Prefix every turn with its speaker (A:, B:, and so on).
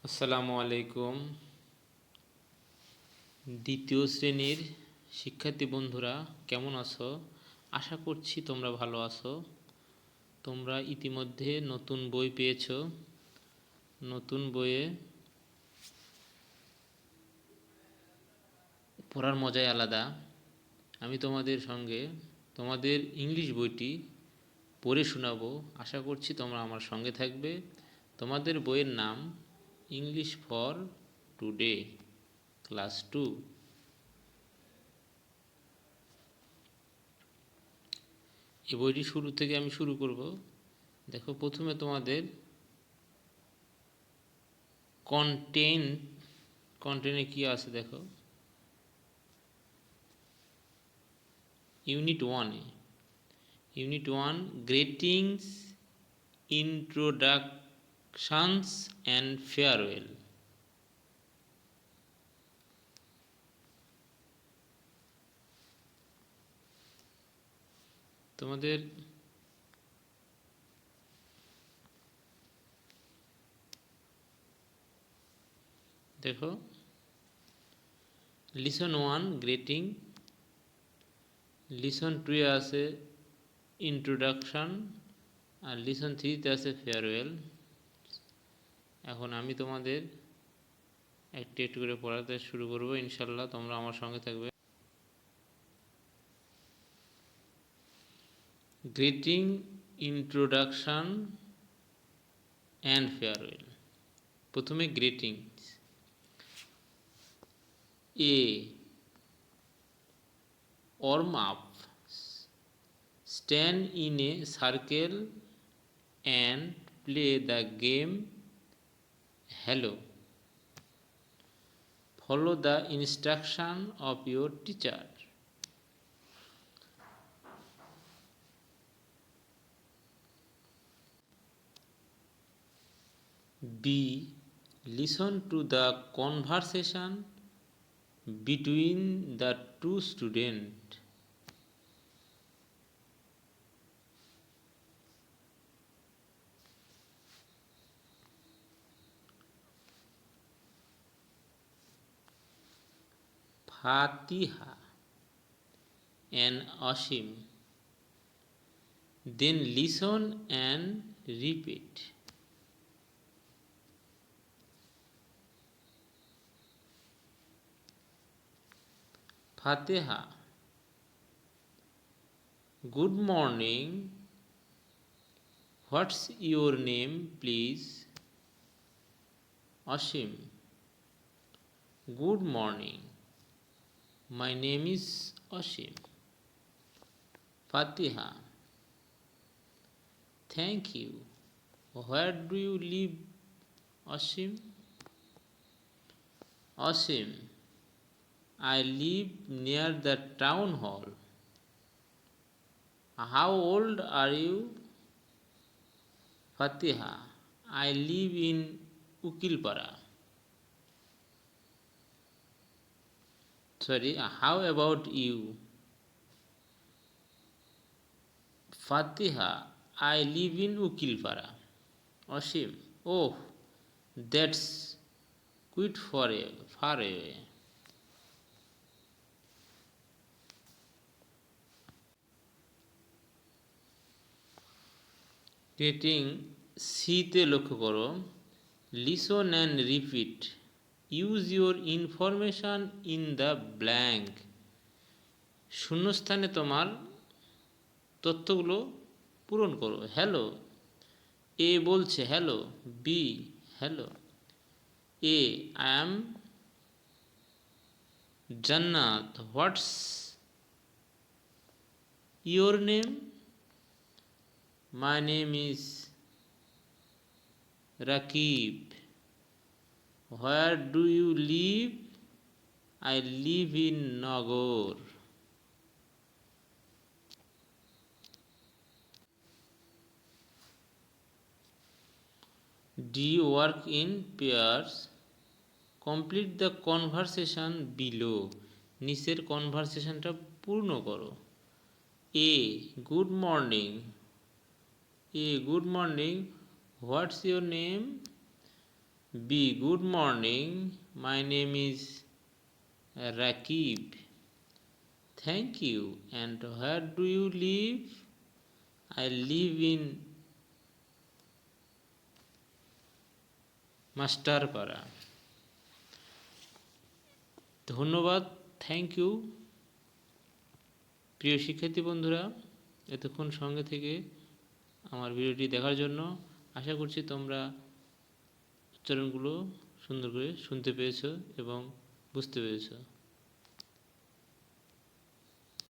A: আসসালামু আলাইকুম। দ্বিতীয় শ্রেণীর শিক্ষার্থী বন্ধুরা কেমন আছো? আশা করছি তোমরা ভালো আছো। তোমরা ইতিমধ্যে নতুন বই পেয়েছো। নতুন বইয়ে পড়ার মজাই আলাদা। আমি তোমাদের সঙ্গে তোমাদের ইংলিশ বইটি পড়ে শোনাবো। আশা করছি তোমরা আমার সঙ্গে থাকবে। তোমাদের বইয়ের নাম ইংলিশ ফর টুডে, ক্লাস 2। এই বইটি শুরু থেকে আমি শুরু করব। দেখো, প্রথমে তোমাদের কন্টেন্টে কি আছে দেখো। Unit 1 greetings, introductions and farewell. তোমাদের দেখো, লিসন 1 গ্রিটিং, লিসন 2 আছে ইন্ট্রোডাকশন, আর লিসন 3 আছে ফেয়ারওয়েল। এখন আমি তোমাদের একটু একটু করে পড়াতে শুরু করব। ইনশাল্লাহ তোমরা আমার সঙ্গে থাকবে। Greeting, introduction and farewell. প্রথমে greetings. A warm up, stand in a circle and play the game hello. Follow the instruction of your teacher. B listen to the conversation between the two students. Fatiha and Asim. Then listen and repeat. Fatiha. Good morning. What's your name, please? Asim. Good morning. My name is Asim. Fatiha. Thank you. Where do you live, Asim? Asim. I live near the town hall. How old are you? Fatiha. I live in Ukilpara. How about you? Fatiha. I live in Ukilpara. Asim. Oh, that's quite far away. Rating সিতে লক্ষ্য করো। Listen and repeat. Use your information in the blank. শূন্যস্থানে তোমার তথ্যগুলো পূরণ করো। Hello, A বলছে hello. B hello. A I am Jannat. What's your name? My name is Rakib. Where do you live? I live in Nagor. Do you work in pairs? Complete the conversation below. নিচের কনভারসেশনটা পূর্ণ করো। A good morning. What's your name? B, good morning, my name is Rakib. Thank you, and where do you live? I live in Masterpara. ধন্যবাদ, thank you. প্রিয় শিক্ষার্থী বন্ধুরা, এতক্ষণ সঙ্গে থেকে আমার ভিডিওটি দেখার জন্য আশা করছি তোমরা উচ্চারণগুলো সুন্দর করে শুনতে পেরেছো এবং বুঝতে পেরেছো।